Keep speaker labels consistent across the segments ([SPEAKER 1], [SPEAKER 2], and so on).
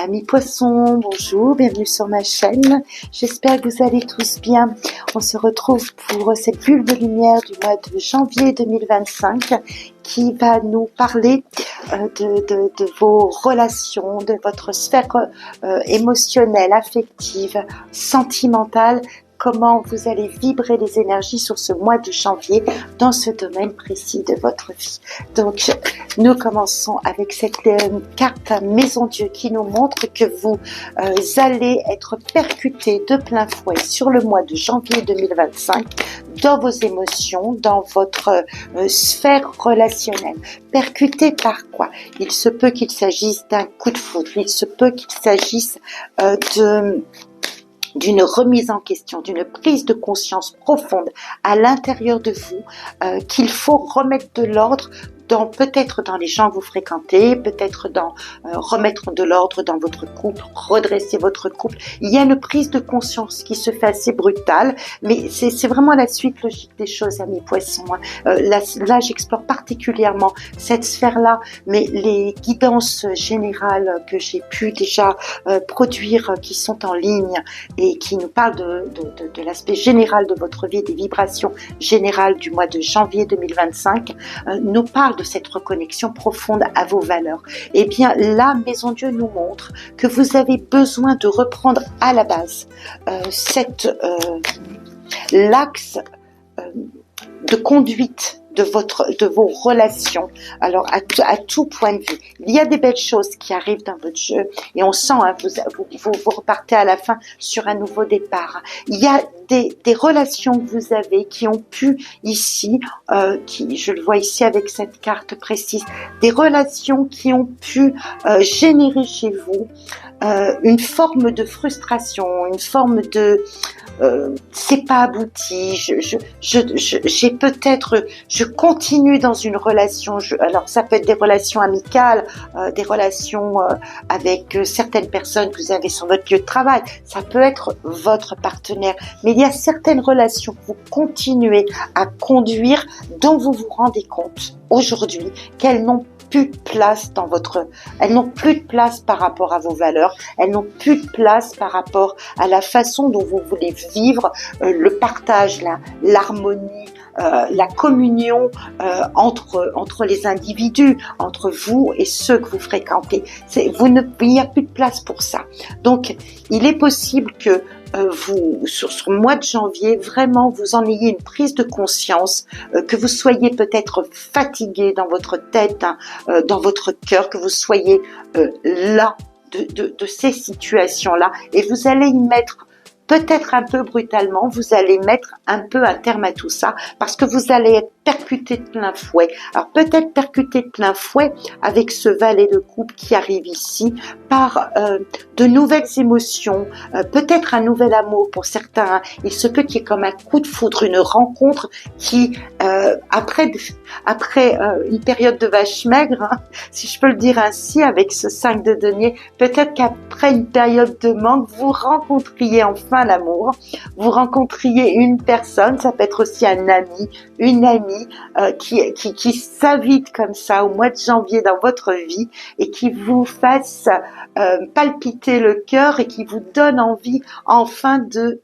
[SPEAKER 1] Amis poissons, bonjour, bienvenue sur ma chaîne. J'espère que vous allez tous bien. On se retrouve pour cette bulle de lumière du mois de janvier 2025 qui va nous parler de vos relations, de votre sphère émotionnelle, affective, sentimentale. Comment vous allez vibrer les énergies sur ce mois de janvier dans ce domaine précis de votre vie. Donc, nous commençons avec cette carte Maison Dieu qui nous montre que vous allez être percuté de plein fouet sur le mois de janvier 2025 dans vos émotions, dans votre sphère relationnelle. Percuté par quoi? Il se peut qu'il s'agisse d'un coup de foudre, il se peut qu'il s'agisse d'une remise en question, d'une prise de conscience profonde à l'intérieur de vous, qu'il faut remettre de l'ordre peut-être dans les gens que vous fréquentez, peut-être remettre de l'ordre dans votre couple, redresser votre couple. Il y a une prise de conscience qui se fait assez brutale, mais c'est vraiment la suite logique des choses, amis poissons. Là, j'explore particulièrement cette sphère-là, mais les guidances générales que j'ai pu déjà produire, qui sont en ligne et qui nous parlent de l'aspect général de votre vie, des vibrations générales du mois de janvier 2025, nous parlent de cette reconnexion profonde à vos valeurs. Eh bien, la Maison Dieu nous montre que vous avez besoin de reprendre à la base l'axe de conduite de vos relations, alors à tout point de vue. Il y a des belles choses qui arrivent dans votre jeu et on sent, vous repartez à la fin sur un nouveau départ. Il y a des relations que vous avez qui ont pu ici, je le vois ici avec cette carte précise, des relations qui ont pu générer chez vous une forme de frustration, une forme de c'est pas abouti, je continue dans une relation, alors ça peut être des relations amicales, des relations avec certaines personnes que vous avez sur votre lieu de travail, ça peut être votre partenaire, mais il y a certaines relations que vous continuez à conduire dont vous vous rendez compte aujourd'hui qu'elles n'ont plus de place elles n'ont plus de place par rapport à vos valeurs, elles n'ont plus de place par rapport à la façon dont vous voulez vivre le partage, l'harmonie, la communion entre les individus, entre vous et ceux que vous fréquentez. Il n'y a plus de place pour ça. Donc, il est possible que sur le mois de janvier, vraiment, vous en ayez une prise de conscience, que vous soyez peut-être fatigué dans votre tête, dans votre cœur, que vous soyez là de ces situations-là, et vous allez y mettre peut-être un peu brutalement, vous allez mettre un peu un terme à tout ça, parce que vous allez être percuté de plein fouet. Alors peut-être percuté de plein fouet avec ce valet de coupe qui arrive ici, par de nouvelles émotions, peut-être un nouvel amour pour certains. Il se peut qu'il y ait comme un coup de foudre, une rencontre qui, après une période de vache maigre, hein, si je peux le dire ainsi, avec ce 5 de denier, peut-être qu'après une période de manque, vous rencontriez enfin l'amour, vous rencontriez une personne, ça peut être aussi un ami, une amie qui s'invite comme ça au mois de janvier dans votre vie et qui vous fasse palpiter le cœur et qui vous donne envie enfin de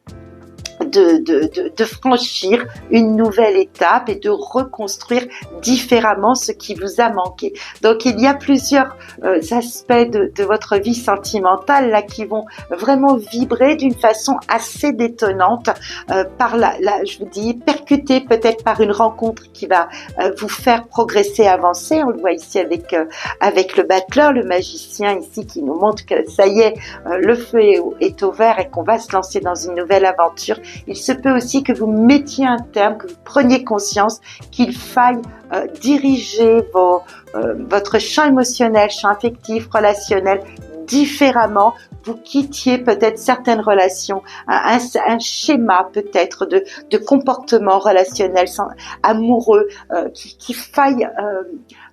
[SPEAKER 1] franchir une nouvelle étape et de reconstruire différemment ce qui vous a manqué. Donc il y a plusieurs aspects de votre vie sentimentale là qui vont vraiment vibrer d'une façon assez détonnante par je vous dis, percuté peut-être par une rencontre qui va vous faire progresser, avancer. On le voit ici avec le battleur, le magicien ici qui nous montre que ça y est, le feu est au vert et qu'on va se lancer dans une nouvelle aventure. Il se peut aussi que vous mettiez un terme, que vous preniez conscience qu'il faille diriger votre champ émotionnel, champ affectif, relationnel différemment. Vous quittiez peut-être certaines relations, un schéma peut-être de comportement relationnel, amoureux, qu'il faille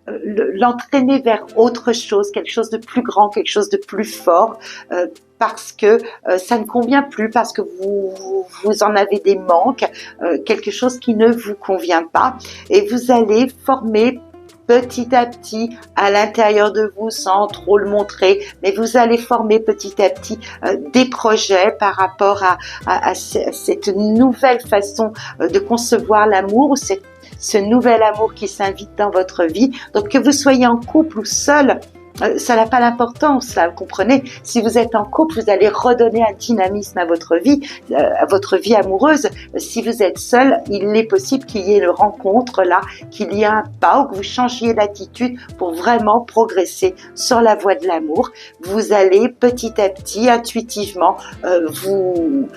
[SPEAKER 1] l'entraîner vers autre chose, quelque chose de plus grand, quelque chose de plus fort, parce que ça ne convient plus, parce que vous en avez des manques, quelque chose qui ne vous convient pas, et vous allez former petit à petit à l'intérieur de vous sans trop le montrer, mais vous allez former petit à petit des projets par rapport à cette nouvelle façon de concevoir l'amour, ou ce nouvel amour qui s'invite dans votre vie. Donc que vous soyez en couple ou seul, ça n'a pas d'importance, là, vous comprenez. Si vous êtes en couple, vous allez redonner un dynamisme à votre vie amoureuse. Si vous êtes seul, il est possible qu'il y ait une rencontre là, qu'il y ait un pas, ou que vous changiez d'attitude pour vraiment progresser sur la voie de l'amour. Vous allez petit à petit, intuitivement, vous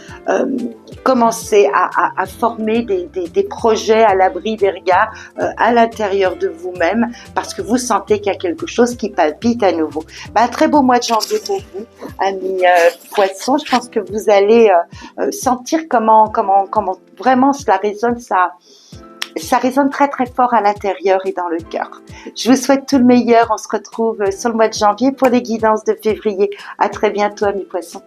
[SPEAKER 1] commencer à former des projets à l'abri des regards à l'intérieur de vous-même, parce que vous sentez qu'il y a quelque chose qui palpite à nouveau. Un très beau mois de janvier pour vous, amis poissons. Je pense que vous allez sentir comment vraiment cela résonne, ça résonne très très fort à l'intérieur et dans le cœur. Je vous souhaite tout le meilleur. On se retrouve sur le mois de janvier pour les guidances de février. À très bientôt, amis poissons.